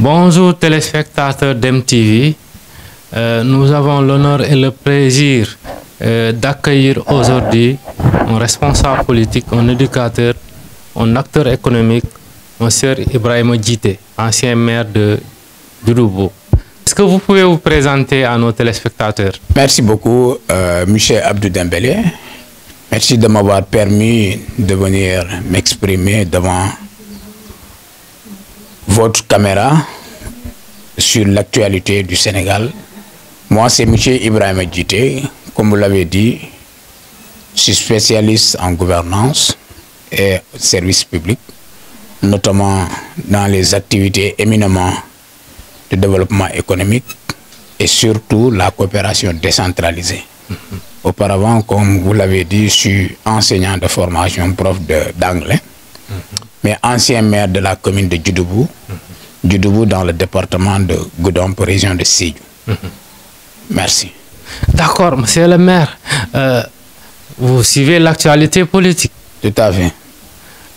Bonjour téléspectateurs d'MTV. Nous avons l'honneur et le plaisir d'accueillir aujourd'hui un responsable politique, un éducateur, un acteur économique, M. Ibrahima Djité, ancien maire de Djoudoubo. Est-ce que vous pouvez vous présenter à nos téléspectateurs? Merci beaucoup, M. Abdou Dembélé. Merci de m'avoir permis de venir m'exprimer devant votre caméra sur l'actualité du Sénégal. Moi, c'est M. Ibrahima Djité. Comme vous l'avez dit, je suis spécialiste en gouvernance et service public, notamment dans les activités éminemment de développement économique et surtout la coopération décentralisée. Auparavant, comme vous l'avez dit, je suis enseignant de formation, prof d'anglais, mais ancien maire de la commune de Djoudoubo, Djoudoubo dans le département de Goudomp, région de Sédhiou. Merci. D'accord, monsieur le maire, vous suivez l'actualité politique? Tout à fait.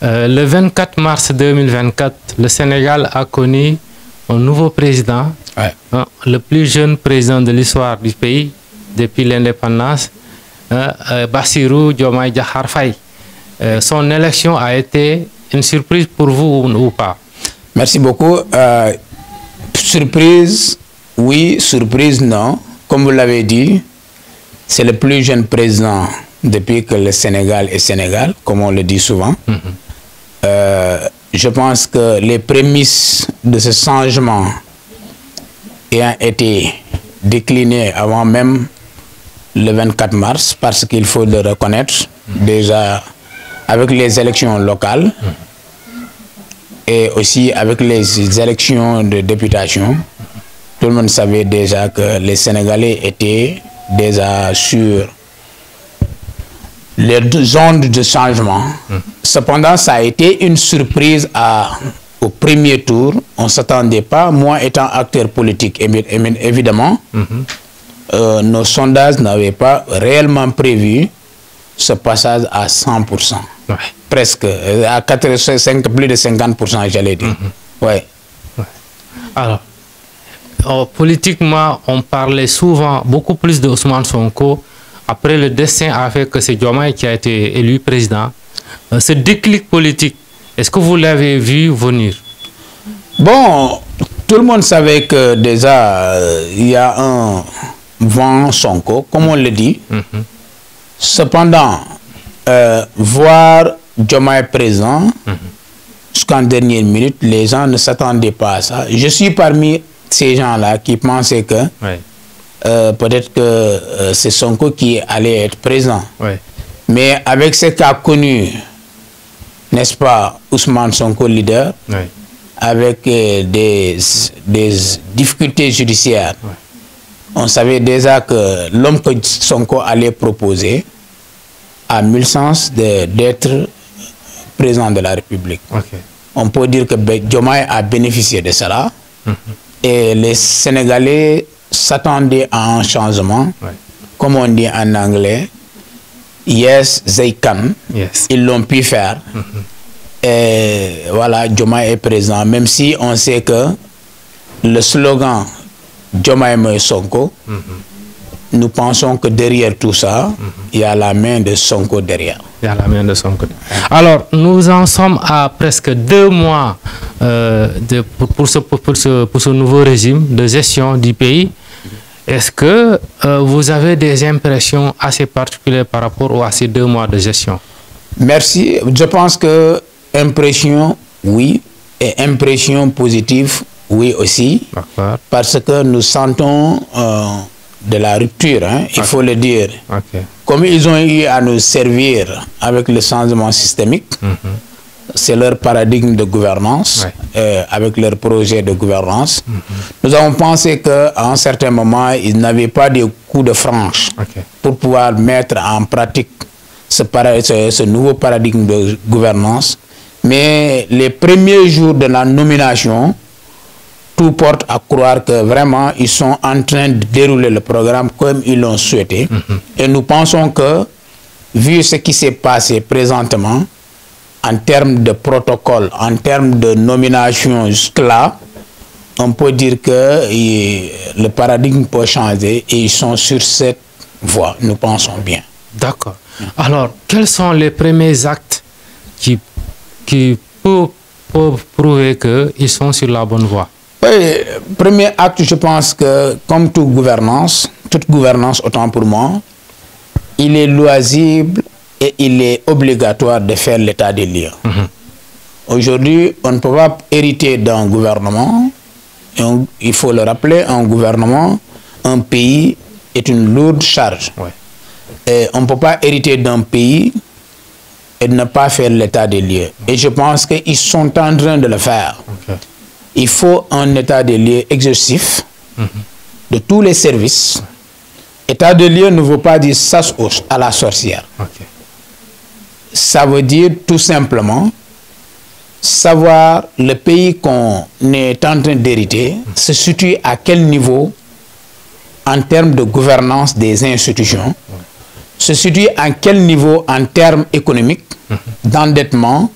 Le 24 mars 2024, le Sénégal a connu un nouveau président, le plus jeune président de l'histoire du pays depuis l'indépendance, Bassirou Diomaye Diakhar Faye. Son élection a été une surprise pour vous ou pas? Merci beaucoup. Surprise, oui, surprise, non. Comme vous l'avez dit, c'est le plus jeune président depuis que le Sénégal est Sénégal, comme on le dit souvent. Je pense que les prémices de ce changement ayant été déclinées avant même le 24 mars, parce qu'il faut le reconnaître, déjà avec les élections locales et aussi avec les élections de députation, tout le monde savait déjà que les Sénégalais étaient déjà sur les zones de changement. Cependant, ça a été une surprise au premier tour. On ne s'attendait pas. Moi, étant acteur politique, évidemment, nos sondages n'avaient pas réellement prévu ce passage à 100%. Presque, à 85, plus de 50%, j'allais dire. Alors, politiquement, on parlait souvent beaucoup plus de Ousmane Sonko. Après, le destin a fait que c'est Diomaye qui a été élu président. Ce déclic politique, est-ce que vous l'avez vu venir? Bon, tout le monde savait que déjà, il y a un vent Sonko, comme on le dit. Cependant, voir Diomaye présent, jusqu'en dernière minute, les gens ne s'attendaient pas à ça. Je suis parmi ces gens-là qui pensaient que peut-être que c'est Sonko qui allait être présent. Mais avec ce qu'a connu, n'est-ce pas, Ousmane Sonko leader, avec des difficultés judiciaires, on savait déjà que l'homme que Sonko allait proposer a mille chances d'être président de la République. On peut dire que Diomaye a bénéficié de cela et les Sénégalais s'attendaient à un changement, comme on dit en anglais. Yes, they can. Ils l'ont pu faire. Et voilà, Diomaye est présent. Même si on sait que le slogan Diomaye Moïse Sonko, nous pensons que derrière tout ça, il y a la main de Sonko derrière. Il y a la main de Sonko. Alors, nous en sommes à presque 2 mois pour ce nouveau régime de gestion du pays. Est-ce que vous avez des impressions assez particulières par rapport à ces 2 mois de gestion? Merci. Je pense que impression, oui, et impression positive, oui aussi. Parce que nous sentons de la rupture, il faut le dire. Comme ils ont eu à nous servir avec le changement systémique, c'est leur paradigme de gouvernance, avec leur projet de gouvernance. Nous avons pensé qu'à un certain moment, ils n'avaient pas de coup de franche pour pouvoir mettre en pratique ce nouveau paradigme de gouvernance. Mais les premiers jours de la nomination, tout porte à croire que vraiment, ils sont en train de dérouler le programme comme ils l'ont souhaité. Et nous pensons que, vu ce qui s'est passé présentement, en termes de protocole, en termes de nomination jusque-là, on peut dire que le paradigme peut changer et ils sont sur cette voie, nous pensons bien. D'accord. Alors, quels sont les premiers actes qui peuvent prouver qu'ils sont sur la bonne voie? Oui, premier acte, je pense que comme toute gouvernance autant pour moi, il est loisible et il est obligatoire de faire l'état des lieux. Aujourd'hui, on ne peut pas hériter d'un gouvernement, il faut le rappeler, un gouvernement, un pays est une lourde charge. Ouais. Et on ne peut pas hériter d'un pays et ne pas faire l'état des lieux. Et je pense qu'ils sont en train de le faire. Okay. Il faut un état des lieux exhaustif de tous les services. État des lieux ne veut pas dire chasse à la sorcière. Okay. Ça veut dire tout simplement savoir le pays qu'on est en train d'hériter se situe à quel niveau en termes de gouvernance des institutions, se situe à quel niveau en termes économiques, d'endettement,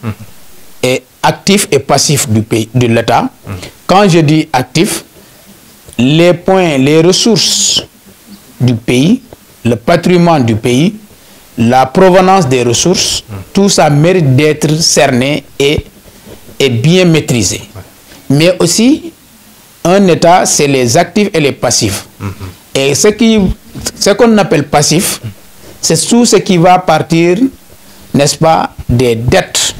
et actif et passif du pays, de l'État. Quand je dis actif, les points, les ressources du pays, le patrimoine du pays, la provenance des ressources, tout ça mérite d'être cerné et bien maîtrisé. Mais aussi, un État, c'est les actifs et les passifs. Et ce qu'on appelle passif, c'est tout ce qui va partir, n'est-ce pas, des dettes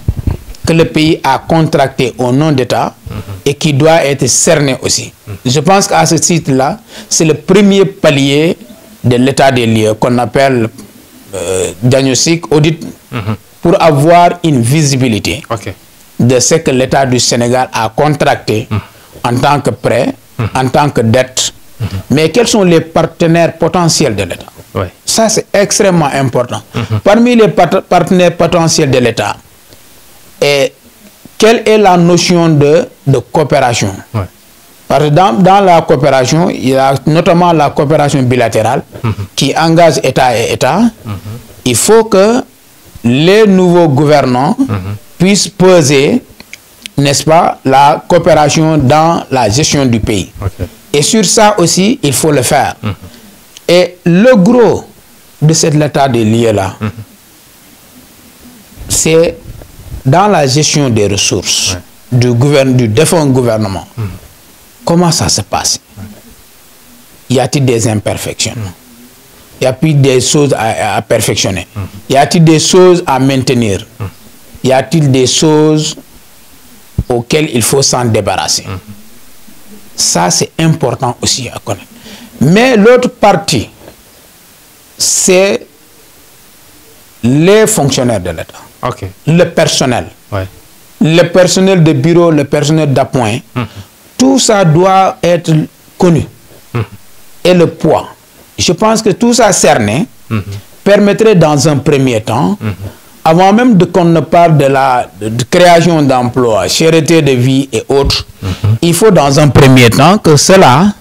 que le pays a contractées au nom d'État et qui doit être cerné aussi. Je pense qu'à ce titre-là, c'est le premier palier de l'état des lieux qu'on appelle diagnostic, audit, pour avoir une visibilité de ce que l'État du Sénégal a contracté en tant que prêt, en tant que dette. Mais quels sont les partenaires potentiels de l'État? Ça, c'est extrêmement important. Parmi les partenaires potentiels de l'État, quelle est la notion de coopération? Parce que dans la coopération, il y a notamment la coopération bilatérale qui engage État et État. Il faut que les nouveaux gouvernants puissent peser, n'est-ce pas, la coopération dans la gestion du pays. Et sur ça aussi, il faut le faire. Et le gros de cet état des lieux-là, c'est dans la gestion des ressources du défunt gouvernement. Comment ça se passe? Y a-t-il des imperfections? Y a-t-il des choses à perfectionner? Y a-t-il des choses à maintenir? Y a-t-il des choses auxquelles il faut s'en débarrasser? Ça, c'est important aussi à connaître. Mais l'autre partie, c'est les fonctionnaires de l'État. Le personnel. Le personnel de bureau, le personnel d'appoint. Tout ça doit être connu. Et le poids. Je pense que tout ça cerné permettrait dans un premier temps, avant même qu'on ne parle de création d'emplois, cherté de vie et autres, il faut dans un premier temps que cela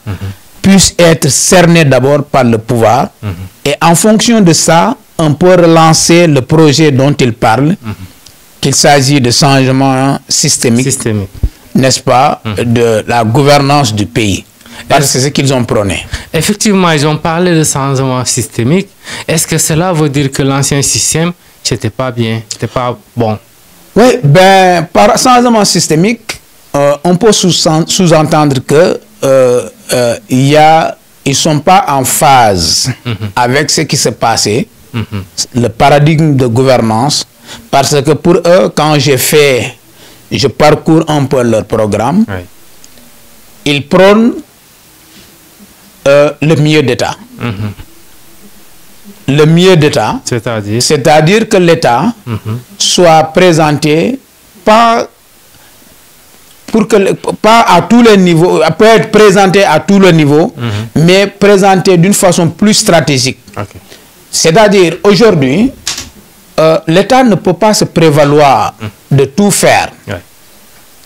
puisse être cerné d'abord par le pouvoir. Et en fonction de ça, on peut relancer le projet dont il parle, qu'il s'agit de changement systémique. N'est-ce pas, de la gouvernance du pays. Parce que c'est ce qu'ils ont prôné. Effectivement, ils ont parlé de changement systémique. Est-ce que cela veut dire que l'ancien système, c'était pas bien, c'était pas bon? Oui, ben, par changement systémique, on peut sous-entendre que ils sont pas en phase avec ce qui s'est passé, le paradigme de gouvernance, parce que pour eux, quand je parcours un peu leur programme, ils prônent le mieux d'État. Le mieux d'État, c'est-à-dire que l'État soit présenté pas à tous les niveaux, peut être présenté à tous les niveaux, mais présenté d'une façon plus stratégique. C'est-à-dire aujourd'hui, l'État ne peut pas se prévaloir de tout faire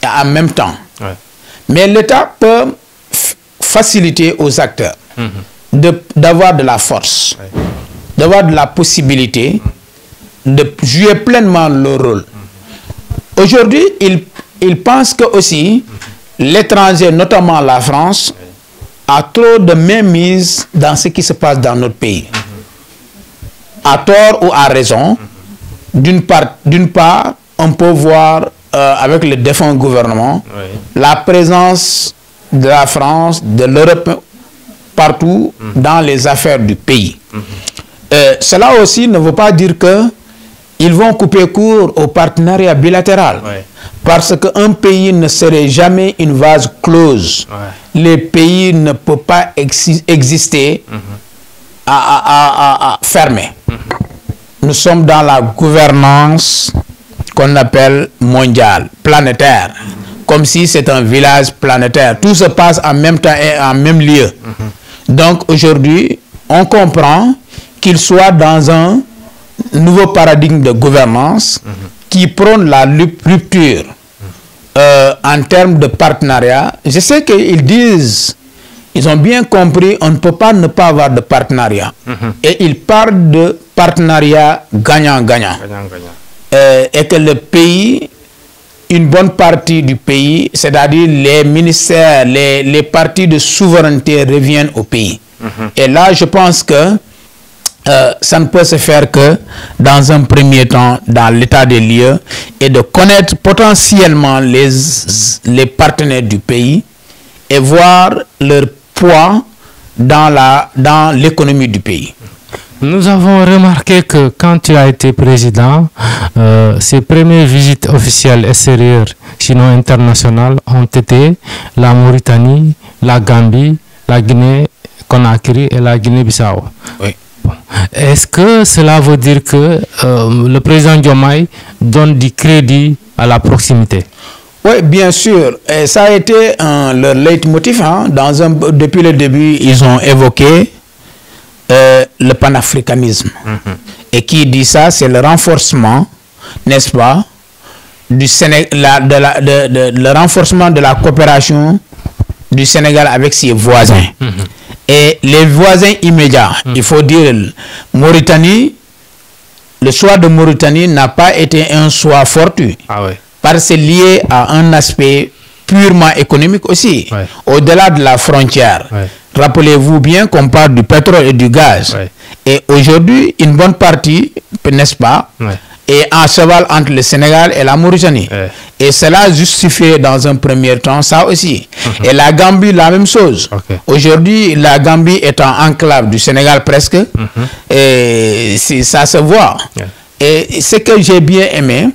en même temps. Mais l'État peut faciliter aux acteurs d'avoir de la force, d'avoir de la possibilité de jouer pleinement leur rôle. Aujourd'hui, ils pensent que aussi l'étranger, notamment la France, a trop de mainmise dans ce qui se passe dans notre pays. À tort ou à raison, d'une part, on peut voir avec le défunt gouvernement la présence de la France, de l'Europe, partout dans les affaires du pays. Cela aussi ne veut pas dire que ils vont couper court au partenariat bilatéral. Parce qu'un pays ne serait jamais une vase close. Les pays ne peuvent pas exister fermés. Nous sommes dans la gouvernance qu'on appelle mondiale, planétaire. Comme si c'est un village planétaire. Tout se passe en même temps et en même lieu. Donc aujourd'hui, on comprend qu'il soit dans un nouveau paradigme de gouvernance qui prône la rupture en termes de partenariat. Je sais qu'ils disent, ils ont bien compris, on ne peut pas ne pas avoir de partenariat. Et ils parlent de partenariat gagnant-gagnant. Et que le pays, une bonne partie du pays, c'est-à-dire les ministères, les partis de souveraineté reviennent au pays. Et là, je pense que ça ne peut se faire que dans un premier temps, dans l'état des lieux, et de connaître potentiellement les partenaires du pays et voir leur poids dans l'économie du pays. Nous avons remarqué que quand tu as été président, ses premières visites officielles extérieures, sinon internationales, ont été la Mauritanie, la Gambie, la Guinée-Conakry et la Guinée-Bissau. Oui. Est-ce que cela veut dire que le président Diomaye donne du crédit à la proximité? Oui, bien sûr. Et ça a été leur leitmotiv. Depuis le début, ils ont évoqué le panafricanisme. Et qui dit ça, c'est le renforcement, n'est-ce pas, du le renforcement de la coopération du Sénégal avec ses voisins. Et les voisins immédiats, il faut dire, Mauritanie, le choix de Mauritanie n'a pas été un choix fortuit. Parce que c'est lié à un aspect purement économique aussi, au-delà de la frontière. Rappelez-vous bien qu'on parle du pétrole et du gaz. Et aujourd'hui, une bonne partie, n'est-ce pas, est en cheval entre le Sénégal et la Mauritanie. Et cela justifie dans un premier temps ça aussi. Et la Gambie, la même chose. Aujourd'hui, la Gambie est en enclave du Sénégal presque. Et ça se voit. Et ce que j'ai bien aimé,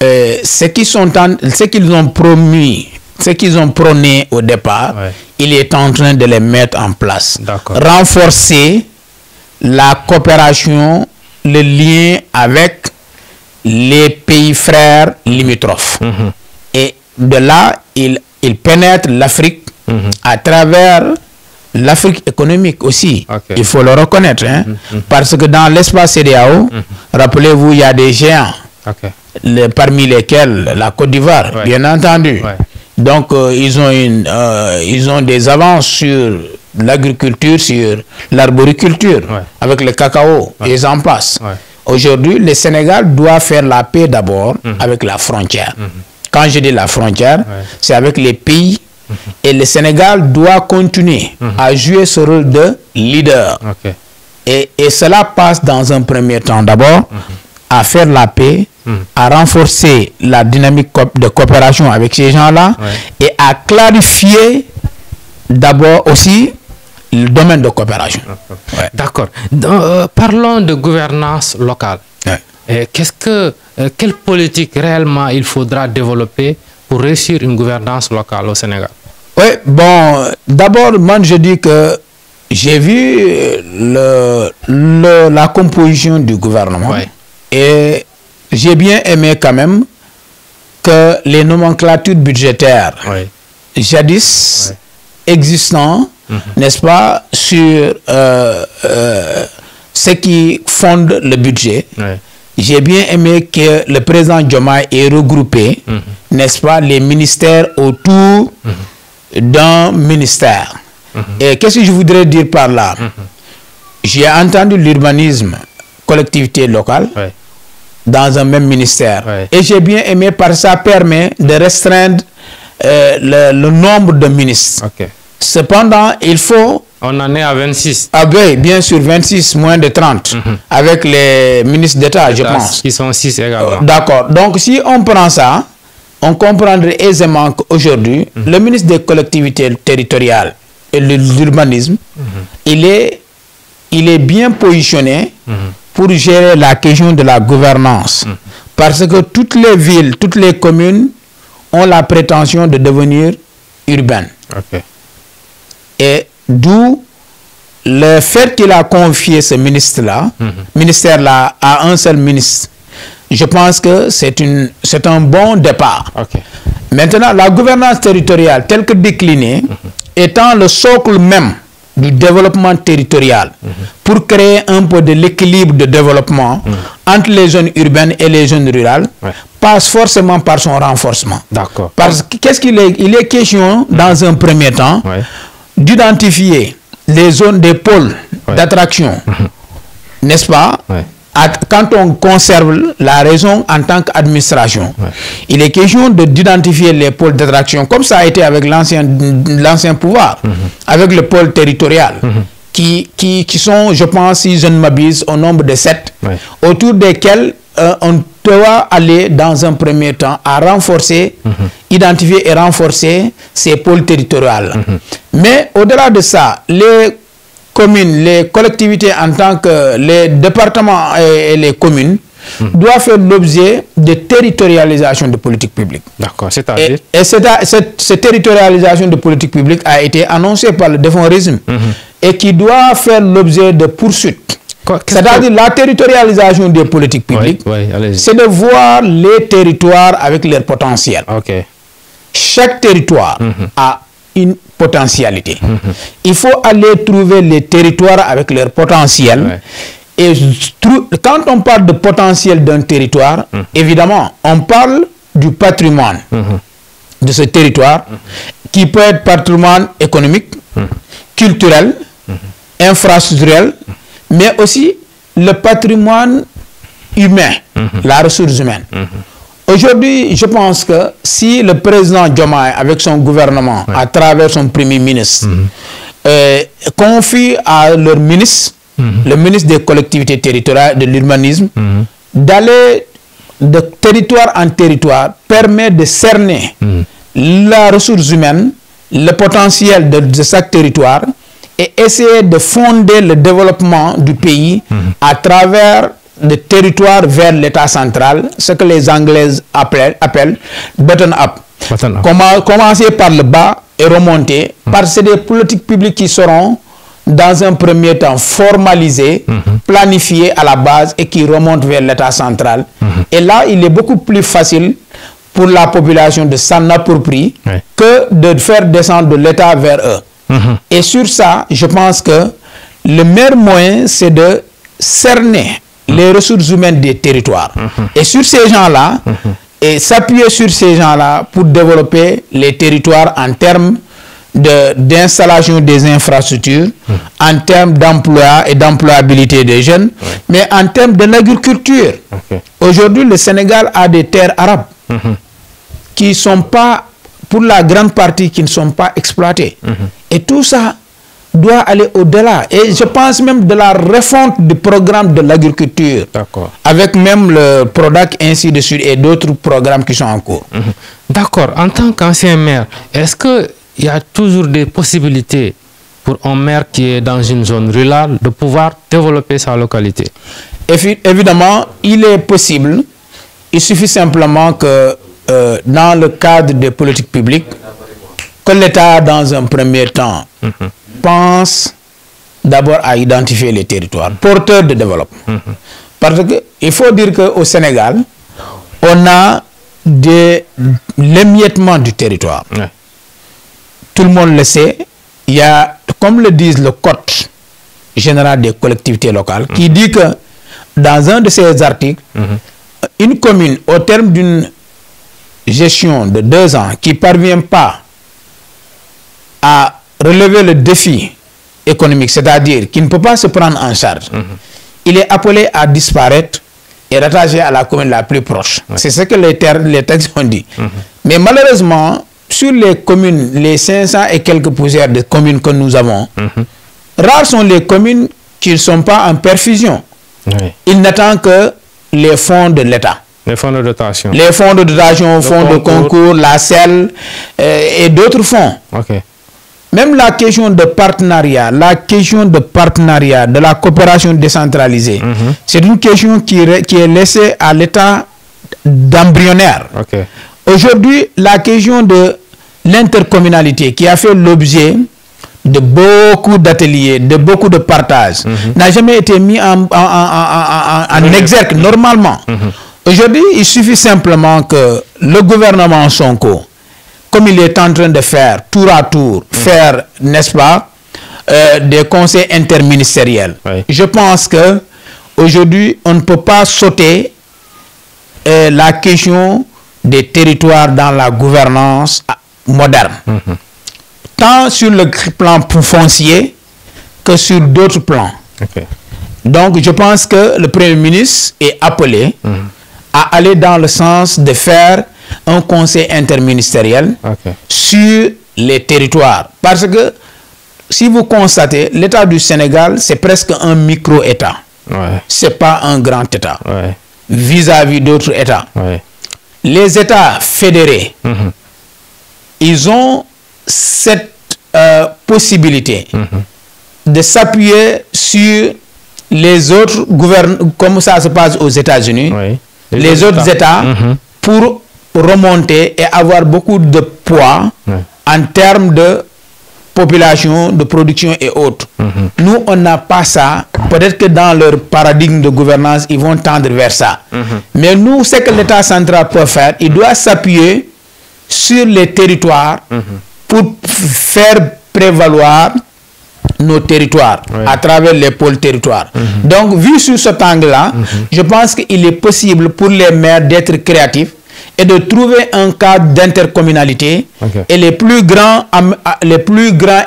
ce qu'ils ont promis, ce qu'ils ont prôné au départ, il est en train de les mettre en place. Renforcer la coopération, le lien avec les pays frères limitrophes. Et de là, il pénètre l'Afrique à travers l'Afrique économique aussi. Il faut le reconnaître. Parce que dans l'espace CEDEAO, rappelez-vous, il y a des géants, parmi lesquels la Côte d'Ivoire, bien entendu. Donc, ils ont des avances sur l'agriculture, sur l'arboriculture, avec le cacao, et j'en passe. Aujourd'hui, le Sénégal doit faire la paix d'abord avec la frontière. Quand je dis la frontière, c'est avec les pays. Et le Sénégal doit continuer à jouer ce rôle de leader. Et cela passe dans un premier temps d'abord à faire la paix, à renforcer la dynamique de coopération avec ces gens-là et à clarifier d'abord aussi le domaine de coopération. D'accord. Parlons de gouvernance locale. Quelle politique réellement il faudra développer pour réussir une gouvernance locale au Sénégal? Oui, bon, d'abord, moi je dis que j'ai vu la composition du gouvernement et j'ai bien aimé quand même que les nomenclatures budgétaires jadis existants, n'est-ce pas, sur ce qui fonde le budget. J'ai bien aimé que le président Diomaye ait regroupé, n'est-ce pas, les ministères autour d'un ministère. Et qu'est-ce que je voudrais dire par là? J'ai entendu l'urbanisme, collectivité locale, dans un même ministère. Et j'ai bien aimé, par ça permet de restreindre le nombre de ministres. Cependant, il faut... On en est à 26. Ah oui, bien sûr, 26, moins de 30, avec les ministres d'État, je pense. Qui sont 6 également. D'accord. Donc, si on prend ça, on comprendrait aisément qu'aujourd'hui, le ministre des collectivités territoriales et de l'urbanisme, il est bien positionné pour gérer la question de la gouvernance. Parce que toutes les villes, toutes les communes ont la prétention de devenir urbaines. Et d'où le fait qu'il a confié ce ministère-là à un seul ministre, je pense que c'est un bon départ. Maintenant, la gouvernance territoriale telle que déclinée, étant le socle même du développement territorial, pour créer un peu de l'équilibre de développement entre les zones urbaines et les zones rurales, passe forcément par son renforcement. Parce que qu'est-ce qu'il est? Il est question, dans un premier temps, d'identifier les zones des pôles d'attraction, n'est-ce pas? Quand on conserve la raison en tant qu'administration, il est question d'identifier les pôles d'attraction, comme ça a été avec l'ancien pouvoir, avec le pôle territorial, qui sont, je pense, si je ne m'abuse, au nombre de 7, autour desquels on doit aller dans un premier temps à renforcer, identifier et renforcer ces pôles territoriaux. Mais au-delà de ça, les communes, les collectivités en tant que les départements et les communes doivent faire l'objet de territorialisation de politique publique. C'est-à-dire et cette territorialisation de politique publique a été annoncée par le défunt régime et qui doit faire l'objet de poursuites. C'est-à-dire la territorialisation des politiques publiques, c'est de voir les territoires avec leur potentiel. Chaque territoire a une potentialité. Il faut aller trouver les territoires avec leur potentiel. Et quand on parle de potentiel d'un territoire, évidemment, on parle du patrimoine de ce territoire, qui peut être patrimoine économique, culturel, infrastructurel, mais aussi le patrimoine humain, la ressource humaine. Aujourd'hui, je pense que si le président Diomaye, avec son gouvernement, à travers son premier ministre, confie à leur ministre, le ministre des collectivités territoriales, de l'urbanisme, d'aller de territoire en territoire, permet de cerner la ressource humaine, le potentiel de chaque territoire, et essayer de fonder le développement du pays à travers le territoire vers l'État central, ce que les Anglais appellent bottom-up. Commencer par le bas et remonter, parce que c'est des politiques publiques qui seront, dans un premier temps, formalisées, planifiées à la base et qui remontent vers l'État central. Et là, il est beaucoup plus facile pour la population de s'en approprier que de faire descendre de l'État vers eux. Et sur ça, je pense que le meilleur moyen, c'est de cerner les ressources humaines des territoires. Et sur ces gens-là, et s'appuyer sur ces gens-là pour développer les territoires en termes d'installation des infrastructures, en termes d'emploi et d'employabilité des jeunes, mais en termes de l'agriculture. Aujourd'hui, le Sénégal a des terres arabes qui ne sont pas, pour la grande partie, qui ne sont pas exploitées. Et tout ça doit aller au-delà. Et je pense même de la refonte du programme de l'agriculture, avec même le PRODAC, ainsi de suite, et d'autres programmes qui sont en cours. D'accord. En tant qu'ancien maire, est-ce qu'il y a toujours des possibilités pour un maire qui est dans une zone rurale de pouvoir développer sa localité? Évidemment, il est possible. Il suffit simplement que dans le cadre des politiques publiques, que l'État, dans un premier temps, pense d'abord à identifier les territoires porteurs de développement. Parce qu'il faut dire qu'au Sénégal, on a l'émiettement du territoire. Tout le monde le sait. Il y a, comme le disent le Code général des collectivités locales, qui dit que dans un de ces articles, une commune, au terme d'une gestion de 2 ans, qui ne parvient pas à relever le défi économique, c'est-à-dire qui ne peut pas se prendre en charge, il est appelé à disparaître et rattaché à la commune la plus proche. C'est ce que les textes ont dit. Mais malheureusement, sur les communes, les 500 et quelques poussières de communes que nous avons, rares sont les communes qui ne sont pas en perfusion. Oui. Ils n'attendent que les fonds de l'État. Les fonds de dotation. Les fonds de dotation, fonds de concours, la selle et d'autres fonds. Okay. Même la question de partenariat, de la coopération décentralisée, c'est une question qui est laissée à l'état d'embryonnaire. Okay. Aujourd'hui, la question de l'intercommunalité qui a fait l'objet de beaucoup d'ateliers, de beaucoup de partages, n'a jamais été mis en exergue normalement. Aujourd'hui, il suffit simplement que le gouvernement Sonko, comme il est en train de faire tour à tour, faire, n'est-ce pas, des conseils interministériels. Oui. Je pense que aujourd'hui, on ne peut pas sauter la question des territoires dans la gouvernance moderne. Tant sur le plan foncier que sur d'autres plans. Okay. Donc, je pense que le Premier ministre est appelé à aller dans le sens de faire un conseil interministériel sur les territoires. Parce que, si vous constatez, l'État du Sénégal, c'est presque un micro-État. Ouais. Ce n'est pas un grand État. Ouais. Vis-à-vis d'autres États. Ouais. Les États fédérés, ils ont cette possibilité de s'appuyer sur les autres gouvernements, comme ça se passe aux États-Unis, Oui. les autres États, pour remonter et avoir beaucoup de poids en termes de population, de production et autres. Nous, on n'a pas ça. Peut-être que dans leur paradigme de gouvernance, ils vont tendre vers ça. Mais nous, ce que l'État central peut faire, il doit s'appuyer sur les territoires pour faire prévaloir nos territoires à travers les pôles territoires. Donc, vu sur cet angle-là, je pense qu'il est possible pour les maires d'être créatifs et de trouver un cadre d'intercommunalité et les plus grands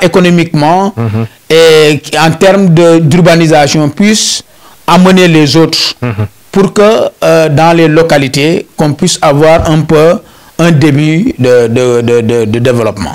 économiquement et en termes d'urbanisation puissent amener les autres pour que dans les localités, qu'on puisse avoir un peu un début de développement.